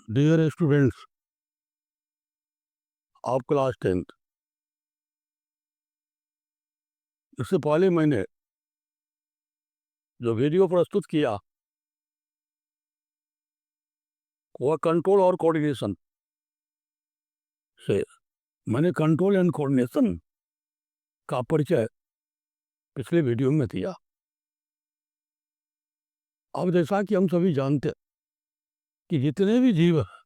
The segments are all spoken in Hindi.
Dear students of class 10th, इससे पहले मैंने जो वीडियो प्रस्तुत किया वह कंट्रोल और कोऑर्डिनेशन से मैंने कंट्रोल एंड कोऑर्डिनेशन का परिचय पिछले वीडियो में दिया। अब जैसा कि हम सभी जानते हैं कि जितने भी जीव हैं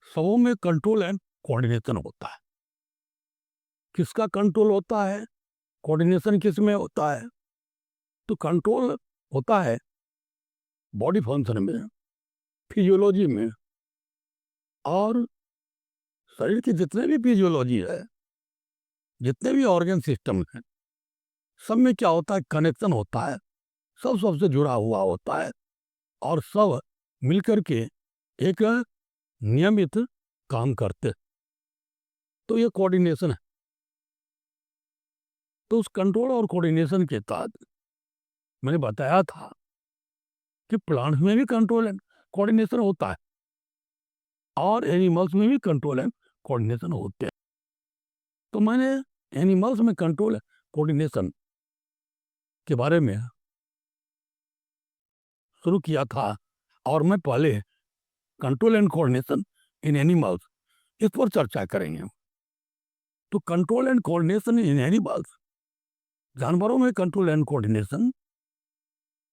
सबों में कंट्रोल एंड कोऑर्डिनेशन होता है। किसका कंट्रोल होता है, कोऑर्डिनेशन किस में होता है? तो कंट्रोल होता है बॉडी फंक्शन में, फिजियोलॉजी में, और शरीर की जितने भी फिजियोलॉजी है, जितने भी ऑर्गन सिस्टम हैं, सब में क्या होता है, कनेक्शन होता है, सब सबसे जुड़ा हुआ होता है और सब मिलकर के एक नियमित काम करते, तो ये कोऑर्डिनेशन है। तो उस कंट्रोल और कोऑर्डिनेशन के तहत मैंने बताया था कि प्लांट्स में भी कंट्रोल एंड कोऑर्डिनेशन होता है और एनिमल्स में भी कंट्रोल एंड कोऑर्डिनेशन होते हैं। तो मैंने एनिमल्स में कंट्रोल कोऑर्डिनेशन के बारे में शुरू किया था और मैं पहले control and coordination in animals इस पर चर्चा करेंगे। तो control and coordination in animals, जानवरों में control and coordination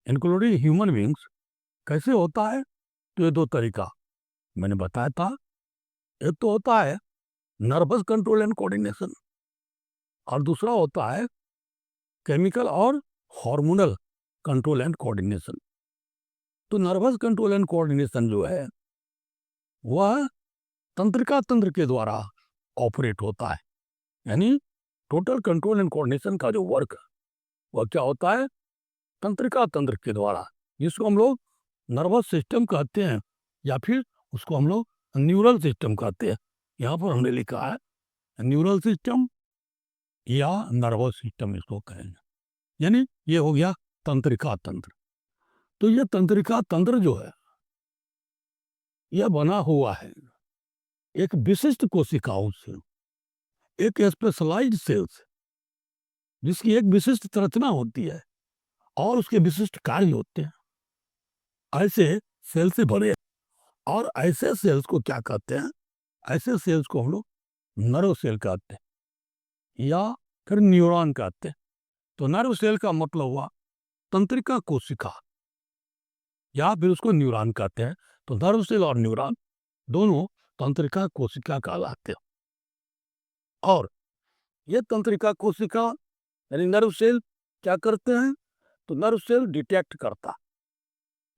including human beings कैसे होता है? तो ये दो तरीका मैंने बताया था। एक तो होता है नर्वस कंट्रोल एंड कोऑर्डिनेशन और दूसरा होता है केमिकल और हार्मोनल कंट्रोल एंड कोऑर्डिनेशन। तो नर्वस कंट्रोल एंड कोऑर्डिनेशन जो है वह तंत्रिका तंत्र के द्वारा ऑपरेट होता है, यानी टोटल कंट्रोल एंड कोऑर्डिनेशन का जो वर्क वह क्या होता है, तंत्रिका तंत्र के द्वारा, जिसको हम लोग नर्वस सिस्टम कहते हैं या फिर उसको हम लोग न्यूरल सिस्टम कहते हैं। यहाँ पर हमने लिखा है न्यूरल सिस्टम या नर्वस सिस्टम इसको कहेंगे, यानी ये हो गया तंत्रिका तंत्र। तो ये तंत्रिका तंत्र जो है यह बना हुआ है एक विशिष्ट कोशिकाओं से, एक स्पेशलाइज्ड सेल्स जिसकी एक विशिष्ट संरचना होती है और उसके विशिष्ट कार्य होते हैं। ऐसे सेल से बने और ऐसे सेल्स को क्या कहते हैं, ऐसे सेल्स को हम लोग नर्व सेल कहते हैं या फिर न्यूरॉन कहते हैं। तो नर्व सेल का मतलब हुआ तंत्रिका कोशिका या फिर उसको न्यूरॉन कहते हैं। तो नर्व सेल और न्यूरॉन दोनों तंत्रिका कोशिका कहलाते हैं। और ये तंत्रिका कोशिका यानी नर्व सेल क्या करते हैं? तो नर्व सेल डिटेक्ट करता,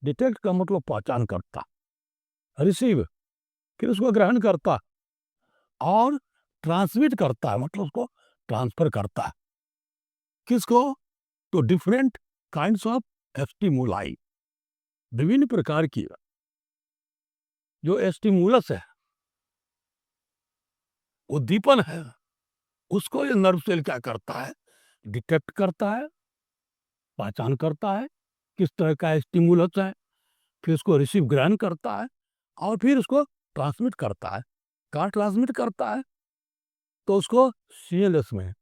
डिटेक्ट का मतलब पहचान करता, रिसीव फिर उसको ग्रहण करता और ट्रांसमिट करता है, मतलब उसको ट्रांसफर करता है। किसको? तो डिफरेंट काइंड्स ऑफ स्टिमुलाई, विभिन्न प्रकार की जो स्टिमुलस है, उद्दीपन है, उसको ये नर्व सेल क्या करता है, डिटेक्ट करता है, पहचान करता है किस तरह का स्टिमुलस है, फिर उसको रिसीव ग्रहण करता है और फिर उसको ट्रांसमिट करता है। कहाँ ट्रांसमिट करता है? तो उसको सीएलएस में,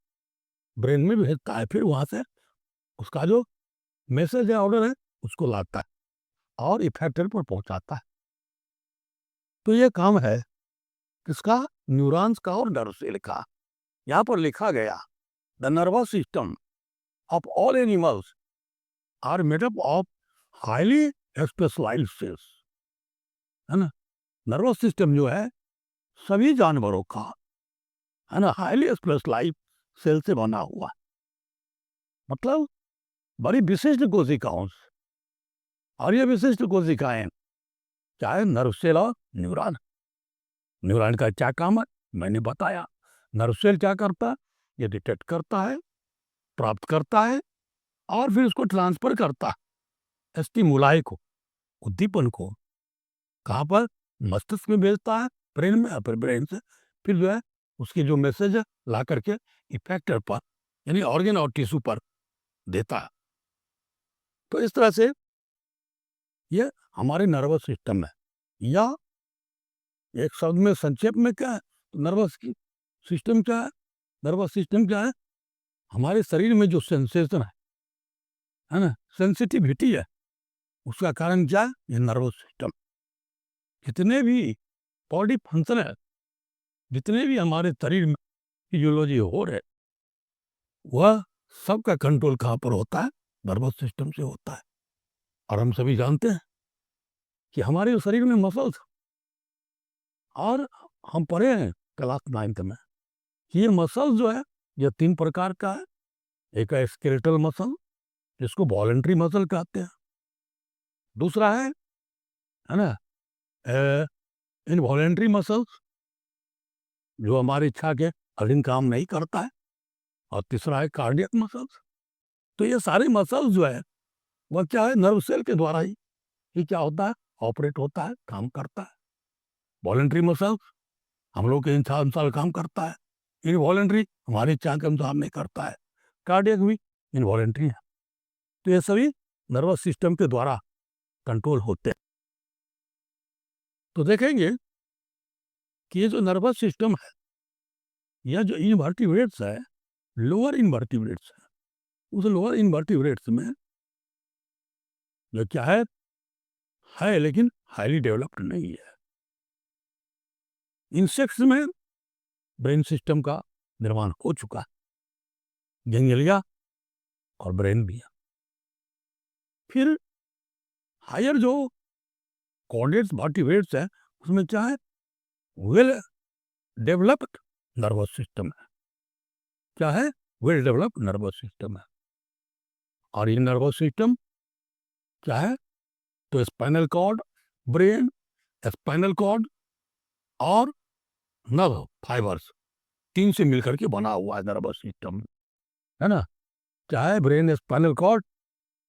ब्रेन में भेजता है, फिर वहाँ से उसका जो मैसेज या ऑर्डर है उसको लाता है और इफेक्टर पर पहुंचाता है। तो ये काम है किसका? न्यूरॉन्स का और नर्व सेल का। यहाँ पर लिखा गया the nervous system of all animals are made up of highly specialised cells, है ना। नर्वस सिस्टम जो है सभी जानवरों का, है ना, हाईली स्पेशलाइज्ड सेल से बना हुआ, मतलब बड़ी विशिष्ट कोशिकाओं से। और ये विशिष्ट कोशिकाएं चाहे नर्व सेल और न्यूरॉन, न्यूरॉन का क्या काम है मैंने बताया। नर्व सेल क्या करता है? ये डिटेक्ट करता है, प्राप्त करता है और फिर उसको ट्रांसफर करता है स्टिमुलाई को, उद्दीपन को। कहाँ पर? मस्तिष्क में भेजता है, ब्रेन में, फिर ब्रेन से फिर जो है उसकी जो मैसेज है ला करके इफेक्टर पर यानी ऑर्गन और टिश्यू पर देता है। तो इस तरह से ये हमारे नर्वस सिस्टम है। या एक शब्द में संक्षेप में क्या है, तो नर्वस सिस्टम क्या है? नर्वस सिस्टम क्या है? हमारे शरीर में जो सेंसेशन है ना, सेंसिटिविटी है, उसका कारण क्या है? ये नर्वस सिस्टम। जितने भी बॉडी फंक्शन है, जितने भी हमारे शरीर में फिजियोलॉजी हो रहे, वह सबका कंट्रोल कहाँ पर होता है? नर्वस सिस्टम से होता है। और हम सभी जानते हैं कि हमारे शरीर में मसल्स, और हम पढ़े हैं क्लास 9th में, ये मसल जो है ये 3 प्रकार का है। एक है स्केलेटल मसल, जिसको वॉलंटरी मसल कहते हैं। दूसरा है ना, इनवॉलंटरी मसल्स, जो हमारी इच्छा के अधीन काम नहीं करता है। और तीसरा है कार्डियक मसल्स। तो ये सारे मसल्स जो है वह क्या है? नर्व सेल के द्वारा ही क्या होता है? ऑपरेट होता है, काम करता है। वॉलंटरी मसल्स हम लोग के इच्छा अनुसार काम करता है, इनवॉलंटरी हमारी इच्छा के अनुसार नहीं करता है। कार्डियक भी इनवॉलंटरी है। तो ये सभी नर्वस सिस्टम के द्वारा कंट्रोल होते हैं। तो देखेंगे कि ये जो नर्वस सिस्टम है, या जो इनवर्टिब्रेट्स है, लोअर इनवर्टिब्रेट्स है, उस लोअर इनवर्टिब्रेट्स में जो क्या है लेकिन हाईली डेवलप्ड नहीं है। इंसेक्ट्स में ब्रेन सिस्टम का निर्माण हो चुका है, गैंग्लिया और ब्रेन भी है। फिर हायर जो कॉर्डेट्स वर्टिब्रेट्स है, उसमें क्या है? वेल डेवलप्ड नर्वस सिस्टम है। क्या है? वेल डेवलप्ड नर्वस सिस्टम है। और ये नर्वस सिस्टम क्या है? तो spinal cord, brain, spinal cord और नर्व फाइबर्स, 3 से मिलकर के बना हुआ है नर्वस सिस्टम, है ना। चाहे ब्रेन, स्पाइनल कॉर्ड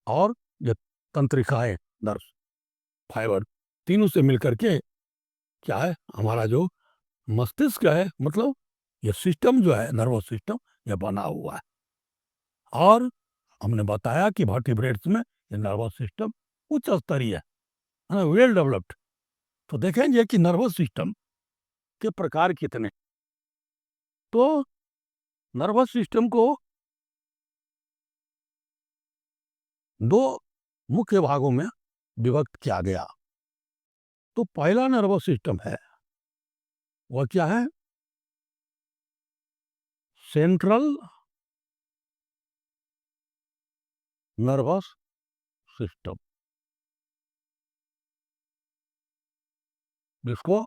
और ये तंत्रिकाएं, नर्व फाइबर, तीनों से मिलकर के क्या है? हमारा जो मस्तिष्क है, मतलब ये सिस्टम जो है नर्वस सिस्टम, ये बना हुआ है। और हमने बताया कि वर्टिब्रेट्स में ये नर्वस सिस्टम उच्च स्तरीय है ना, वेल डेवलप्ड। तो देखेंगे कि नर्वस सिस्टम के प्रकार कितने। तो नर्वस सिस्टम को 2 मुख्य भागों में विभक्त किया गया। तो पहला नर्वस सिस्टम है, वह क्या है? सेंट्रल नर्वस सिस्टम, जिसको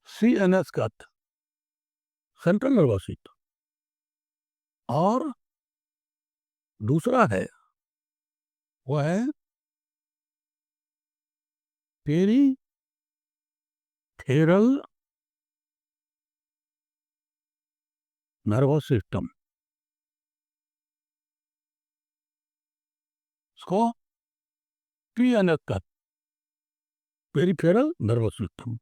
CNS कहते हैं, सेंट्रल नर्वस सिस्टम। और दूसरा है, वह है पेरीफेरल नर्वस सिस्टम, इसको PNS कहते, पेरीफेरल नर्वस सिस्टम।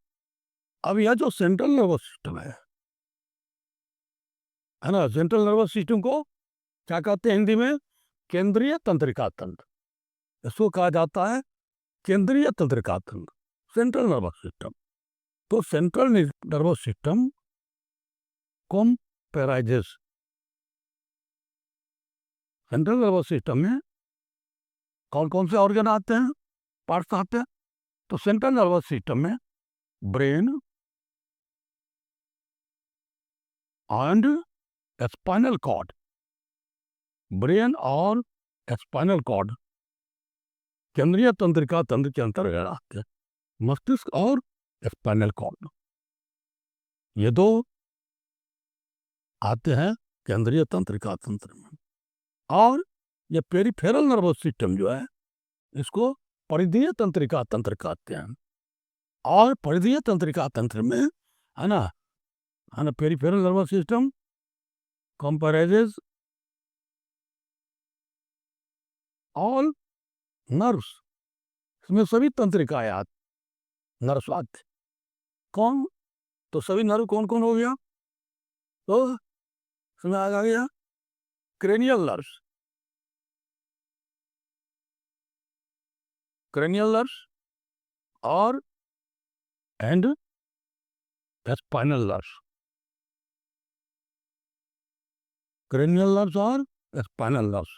अब यह जो सेंट्रल नर्वस सिस्टम है ना, सेंट्रल नर्वस सिस्टम को क्या कहते हैं हिंदी में? केंद्रीय तंत्रिका तंत्र। इसको कहा जाता है केंद्रीय तंत्रिका तंत्र, सेंट्रल नर्वस सिस्टम। तो central nervous system comprises, central nervous system में कौन कौन से ऑर्गन आते हैं, पार्ट्स आते हैं? तो सेंट्रल नर्वस सिस्टम में brain and spinal cord, brain और स्पाइनल कॉर्ड केंद्रीय तंत्रिका तंत्र के अंतर्गत आते हैं। मस्तिष्क और स्पाइनल कॉर्ड, ये 2 आते हैं केंद्रीय तंत्रिका तंत्र में। और ये पेरिफेरल नर्वस सिस्टम जो है, इसको परिधीय तंत्रिका तंत्र कहते हैं। और परिधीय तंत्रिका तंत्र में है ना peripheral nervous system comprises all nerves, इसमें सभी तंत्रिकाएं आती, नर्व्स आते। कौन? तो सभी नर्व कौन कौन हो गया? तो इसमें आ गया क्रेनियल नर्व्स, क्रेनियल नर्व्स, और and spinal nerves, cranial nerves और स्पाइनल नर्व्स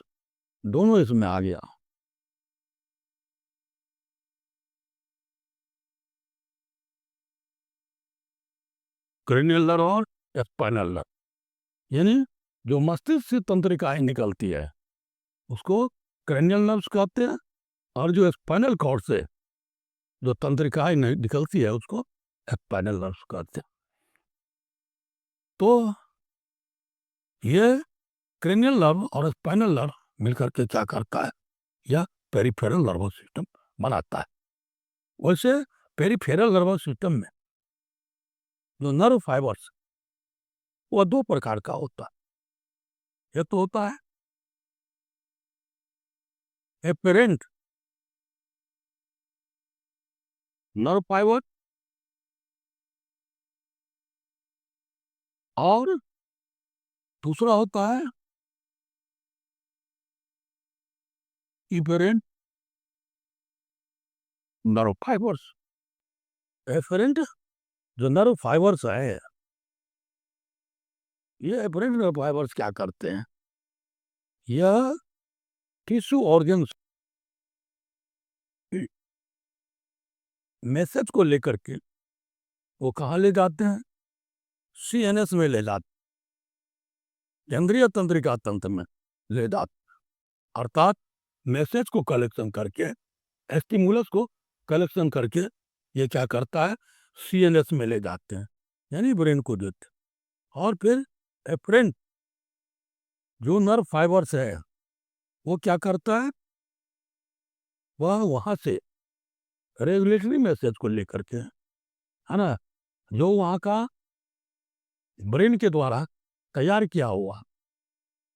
दोनों इसमें आ गया। क्रेनियल नर्व और स्पाइनल नर्व, यानी जो मस्तिष्क से तंत्रिकाएं निकलती है उसको क्रेनियल नर्व्स कहते हैं, और जो स्पाइनल कॉर्ड से जो तंत्रिकाएं निकलती है उसको स्पाइनल नर्व्स कहते हैं। तो ये क्रेनियल नर्व और स्पाइनल नर्व मिलकर के क्या करता है, यह पेरिफेरल नर्वस सिस्टम बनाता है। वैसे पेरिफेरल नर्वस सिस्टम में जो नर्व फाइबर्स वह दो प्रकार का होता है। एक तो होता है एपेरेंट नर्व फाइबर, और दूसरा होता है इपेरेंट नर्व फाइबर्स। एफरेंट जो नर्व फाइबर्स है, ये एफरेंट नर्व फाइबर्स क्या करते हैं, यह टिश्यू ऑर्गन्स मैसेज को लेकर के वो कहाँ ले जाते हैं, सीएनएस में ले जाते, केंद्रीय तंत्रिका तंत्र में ले जाते, अर्थात मैसेज को कलेक्शन करके, स्टिमुलस को कलेक्शन करके ये क्या करता है, सीएनएस में ले जाते हैं, यानी ब्रेन को देते हैं। और फिर एफरेंट जो नर्व फाइबर्स है वो क्या करता है, वह वहां से रेगुलेटरी मैसेज को लेकर के, है ना, जो वहां का ब्रेन के द्वारा तैयार किया हुआ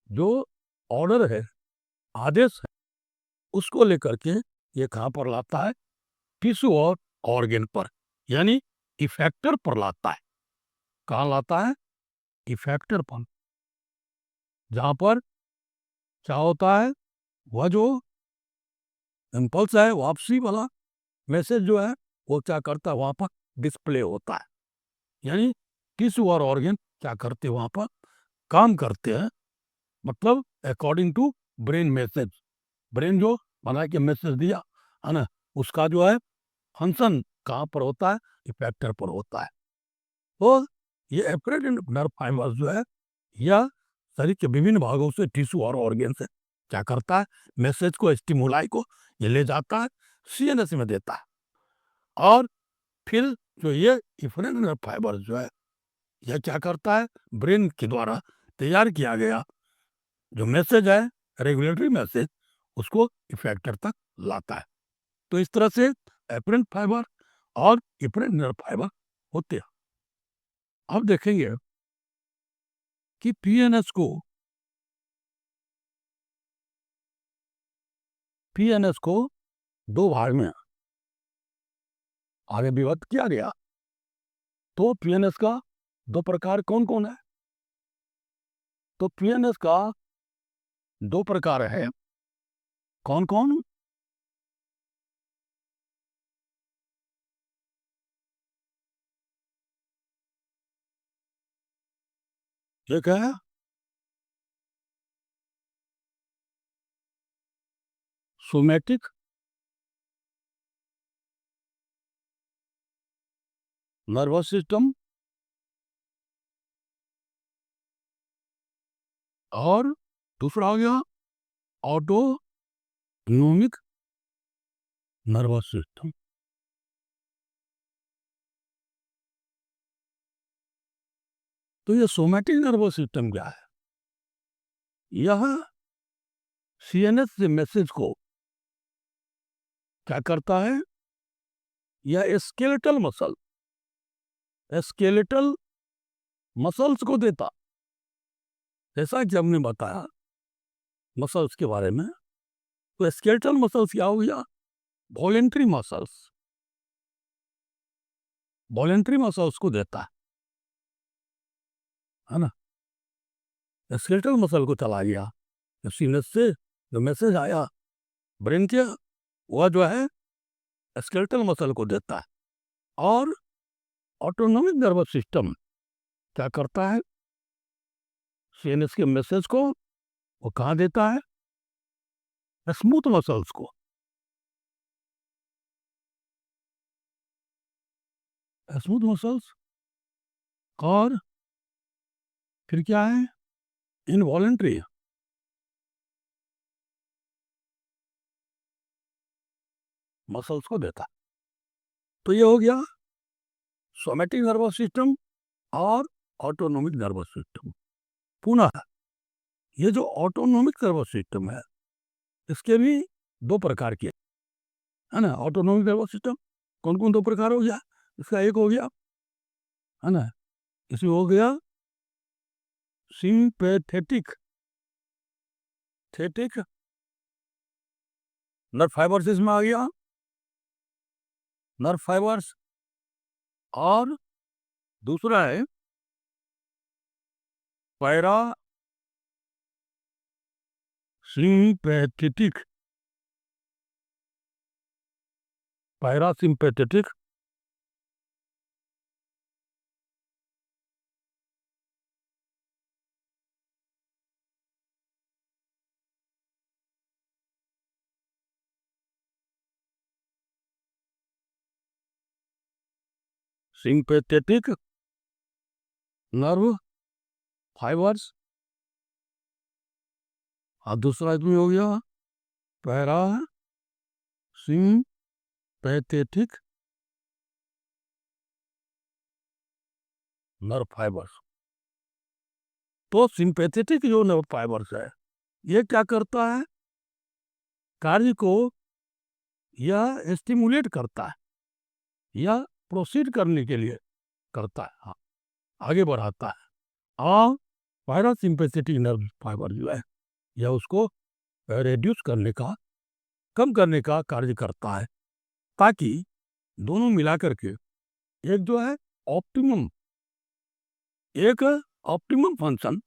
जो ऑर्डर है, आदेश है, उसको लेकर के ये कहां पर लाता है, टिश्यू और ऑर्गन पर, यानी इफेक्टर पर लाता है। कहां लाता है, इफेक्टर पर, जहां पर क्या होता है, वह जो इम्पल्स है वापसी वाला मैसेज जो है वो क्या करता है, वहां पर डिस्प्ले होता है, यानी टिश्यू और ऑर्गन क्या करते हैं, वहां पर काम करते हैं, मतलब according to brain message. Brain जो बना के मैसेज दिया है ना, उसका जो है फंक्शन कहाँ पर होता है, इफेक्टर पर होता है। तो ये एफरेंट नर्व फाइबर्स जो है यह शरीर के विभिन्न भागों से, टिश्यू और ऑर्गन से क्या करता है, मैसेज को, स्टिमुलाई को ये ले जाता है, सीएनएस में देता है, और फिर जो ये एफरेंट नर्व फाइबर्स जो है यह क्या करता है, ब्रेन के द्वारा तैयार किया गया जो मैसेज है, रेगुलेटरी मैसेज, उसको इफेक्टर तक लाता है। तो इस तरह से एफरेंट फाइबर और एफरेंट नर्व फाइबर होते हैं। अब देखेंगे कि पीएनएस को दो भाग में आगे विभक्त किया गया। तो पीएनएस का दो प्रकार कौन कौन है, तो पीएनएस का दो प्रकार है, कौन कौन, एक है सोमैटिक नर्वस सिस्टम, और दूसरा हो गया ऑटोनोमिक नर्वस सिस्टम। तो ये सोमैटिक नर्वस सिस्टम क्या है, यह सीएनएस से मैसेज को क्या करता है, यह स्केलेटल मसल्स को देता, जैसा कि हमने बताया मसल्स के बारे में। तो स्केलेटल मसल्स क्या हो गया, वॉलेंट्री मसल्स, वॉलेंट्री मसल्स को देता है ना, स्केलेटल मसल को चला गया, सीनस से जो मैसेज आया ब्रेन के, वह जो है स्केलेटल मसल को देता है। और ऑटोनॉमिक नर्वस सिस्टम क्या करता है, सीएनएस के मैसेज को वो कहाँ देता है, स्मूथ मसल्स को। स्मूथ मसल्स और फिर क्या है, इनवॉलेंट्री मसल्स को देता है। तो ये हो गया सोमैटिक नर्वस सिस्टम और ऑटोनॉमिक नर्वस सिस्टम। पुनः ये जो ऑटोनॉमिक नर्वस सिस्टम है इसके भी दो प्रकार के है ना। ऑटोनॉमिक नर्वस सिस्टम कौन कौन दो प्रकार हो गया, इसका एक हो गया है ना, इसमें हो गया सिंपैथेटिक थेटिक नर्व फाइबर्स, इसमें आ गया नर्व फाइबर्स। और दूसरा है para sympathetic, parasympathetic sympathetic nerve fibres. और दूसरा इसमें हो गया पैरा सिंपैथेटिक नर्व फाइबर्स। तो सिंपैथेटिक जो नर्व फाइबर्स है ये क्या करता है, कार्य को यह स्टिमुलेट करता है या प्रोसीड करने के लिए करता है, हाँ, आगे बढ़ाता है। और पैरासिम्पैथेटिक नर्व फाइबर जो है यह उसको रिड्यूस करने का, कम करने का कार्य करता है, ताकि दोनों मिलाकर के एक जो है ऑप्टिमम, एक ऑप्टिमम फंक्शन,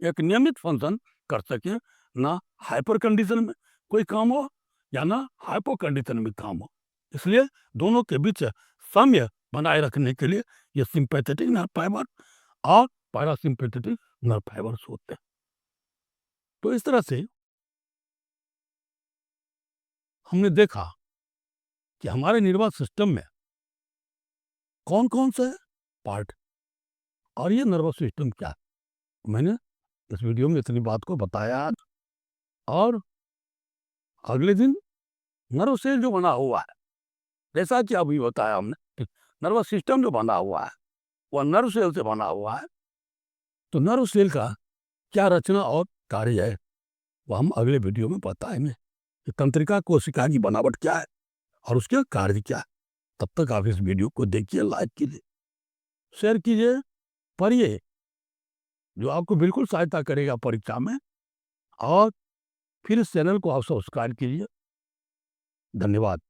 एक नियमित फंक्शन कर सके, ना हाइपर कंडीशन में कोई काम हो या ना हाइपो कंडीशन में काम हो। इसलिए दोनों के बीच साम्य बनाए रखने के लिए ये सिंपैथेटिक नर्व फाइबर और पैरासिम्पैथेटिक नर्व फाइबर्स होते हैं। तो इस तरह से हमने देखा कि हमारे निर्वात सिस्टम में कौन कौन से पार्ट और ये नर्वस सिस्टम क्या है। मैंने इस वीडियो में इतनी बात को बताया आज। और अगले दिन नर्व सेल जो बना हुआ है, जैसा कि अभी बताया हमने, नर्वस सिस्टम जो बना हुआ है वह नर्व सेल से बना हुआ है। तो नर्व सेल का क्या रचना और कार्य है वो हम अगले वीडियो में बताएंगे कि तंत्रिका कोशिका की बनावट क्या है और उसके कार्य क्या है। तब तक आप इस वीडियो को देखिए, लाइक कीजिए, शेयर कीजिए, पढ़िए, जो आपको बिल्कुल सहायता करेगा परीक्षा में। और फिर इस चैनल को आप सब्सक्राइब कीजिए। धन्यवाद।